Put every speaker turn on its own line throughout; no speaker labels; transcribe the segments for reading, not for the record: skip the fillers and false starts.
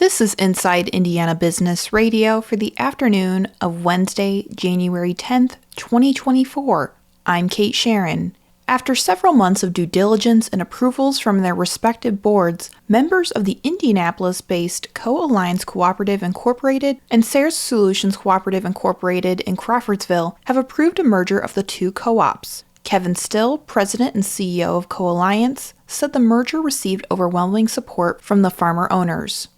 This is Inside Indiana Business Radio for the afternoon of Wednesday, January 10th, 2024. I'm Kate Sharon. After several months of due diligence and approvals from their respective boards, members of the Indianapolis-based Co-Alliance Cooperative Incorporated and Sayers Solutions Cooperative Incorporated in Crawfordsville have approved a merger of the two co-ops. Kevin Still, president and CEO of Co-Alliance, said the merger received overwhelming support from the farmer owners.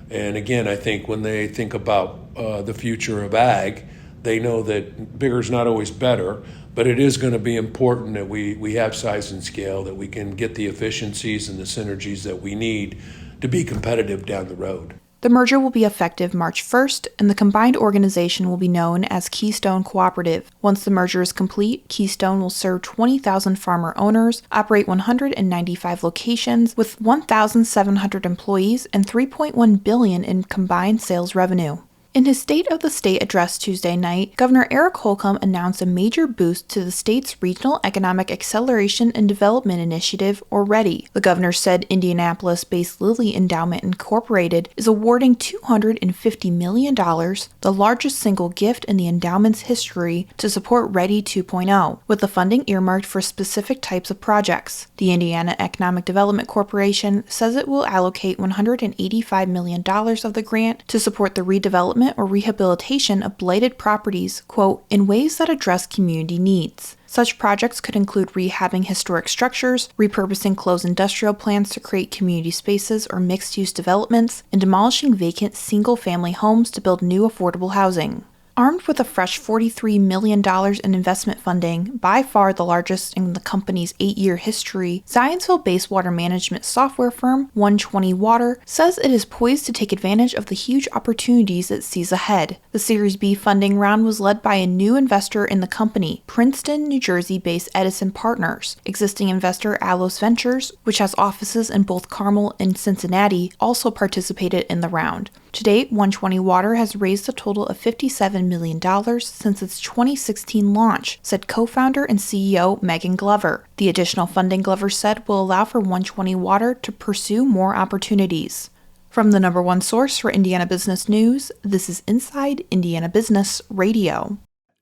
And again, I think when they think about the future of ag, they know that bigger is not always better, but it is going to be important that we have size and scale, that we can get the efficiencies and the synergies that we need to be competitive down the road.
The merger will be effective March 1st, and the combined organization will be known as Keystone Cooperative. Once the merger is complete, Keystone will serve 20,000 farmer owners, operate 195 locations with 1,700 employees and $3.1 billion in combined sales revenue. In his State of the State address Tuesday night, Governor Eric Holcomb announced a major boost to the state's Regional Economic Acceleration and Development Initiative, or READY. The governor said Indianapolis-based Lilly Endowment Incorporated is awarding $250 million, the largest single gift in the endowment's history, to support READY 2.0, with the funding earmarked for specific types of projects. The Indiana Economic Development Corporation says it will allocate $185 million of the grant to support the redevelopment or rehabilitation of blighted properties, quote, in ways that address community needs. Such projects could include rehabbing historic structures, repurposing closed industrial plants to create community spaces or mixed-use developments, and demolishing vacant single-family homes to build new affordable housing. Armed with a fresh $43 million in investment funding, by far the largest in the company's 8-year history, Zionsville-based water management software firm 120 Water says it is poised to take advantage of the huge opportunities it sees ahead. The Series B funding round was led by a new investor in the company, Princeton, New Jersey-based Edison Partners. Existing investor Alos Ventures, which has offices in both Carmel and Cincinnati, also participated in the round. To date, 120 Water has raised a total of $57 million since its 2016 launch, said co-founder and CEO Megan Glover. The additional funding, Glover said, will allow for 120 Water to pursue more opportunities. From the number one source for Indiana business news, this is Inside Indiana Business Radio.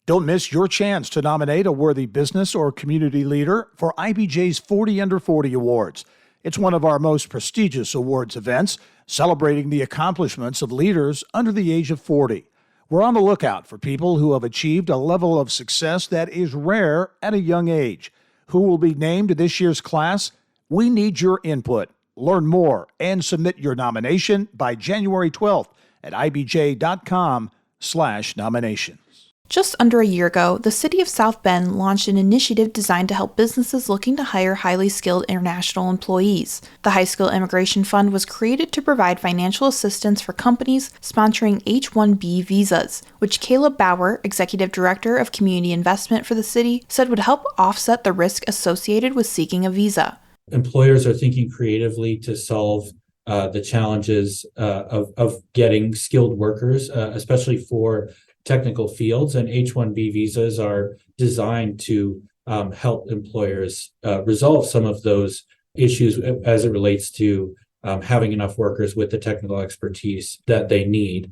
Don't miss your chance to nominate a worthy business or community leader for IBJ's 40 Under 40 Awards. It's one of our most prestigious awards events, celebrating the accomplishments of leaders under the age of 40. We're on the lookout for people who have achieved a level of success that is rare at a young age. Who will be named to this year's class? We need your input. Learn more and submit your nomination by January 12th at ibj.com/nomination.
Just under a year ago, the city of South Bend launched an initiative designed to help businesses looking to hire highly skilled international employees. The High Skill Immigration Fund was created to provide financial assistance for companies sponsoring H-1B visas, which Caleb Bauer, Executive Director of Community Investment for the city, said would help offset the risk associated with seeking a visa.
Employers are thinking creatively to solve the challenges of getting skilled workers, especially for technical fields, and H-1B visas are designed to help employers resolve some of those issues as it relates to having enough workers with the technical expertise that they need.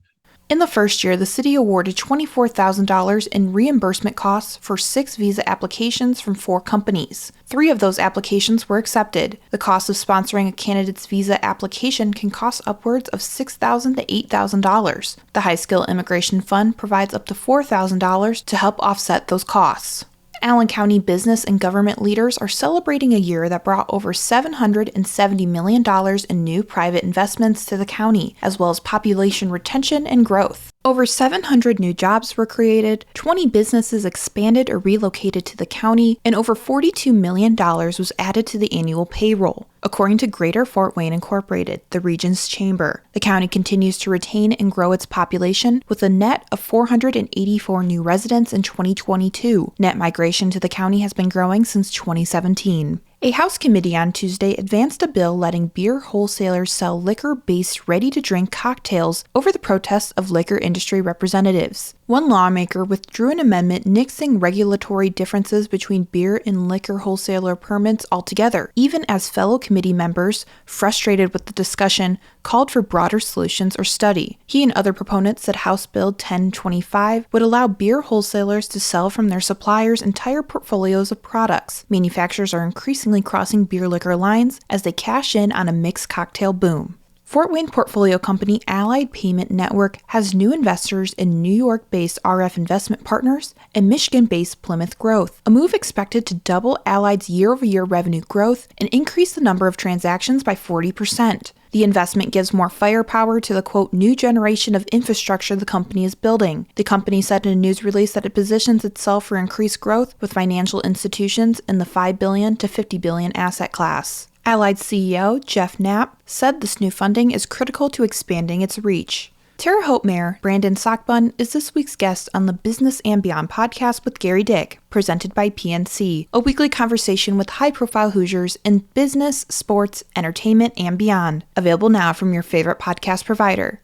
In the first year, the city awarded $24,000 in reimbursement costs for 6 visa applications from 4 companies. 3 of those applications were accepted. The cost of sponsoring a candidate's visa application can cost upwards of $6,000 to $8,000. The High Skill Immigration Fund provides up to $4,000 to help offset those costs. Allen County business and government leaders are celebrating a year that brought over $770 million in new private investments to the county, as well as population retention and growth. Over 700 new jobs were created, 20 businesses expanded or relocated to the county, and over $42 million was added to the annual payroll. According to Greater Fort Wayne Incorporated, the region's chamber, the county continues to retain and grow its population with a net of 484 new residents in 2022. Net migration to the county has been growing since 2017. A House committee on Tuesday advanced a bill letting beer wholesalers sell liquor-based ready-to-drink cocktails over the protests of liquor industry representatives. One lawmaker withdrew an amendment nixing regulatory differences between beer and liquor wholesaler permits altogether, even as fellow committee members, frustrated with the discussion, called for broader solutions or study. He and other proponents said House Bill 1025 would allow beer wholesalers to sell from their suppliers' entire portfolios of products. Manufacturers are increasingly crossing beer liquor lines as they cash in on a mixed cocktail boom. Fort Wayne portfolio company Allied Payment Network has new investors in New York-based RF Investment Partners and Michigan-based Plymouth Growth, a move expected to double Allied's year-over-year revenue growth and increase the number of transactions by 40%. The investment gives more firepower to the, quote, new generation of infrastructure the company is building. The company said in a news release that it positions itself for increased growth with financial institutions in the $5 billion to $50 billion asset class. Allied CEO Jeff Knapp said this new funding is critical to expanding its reach. Terre Haute Mayor Brandon Sockbun is this week's guest on the Business and Beyond podcast with Gary Dick, presented by PNC, a weekly conversation with high-profile Hoosiers in business, sports, entertainment, and beyond. Available now from your favorite podcast provider.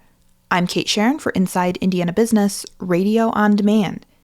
I'm Kate Sharon for Inside Indiana Business, Radio on Demand.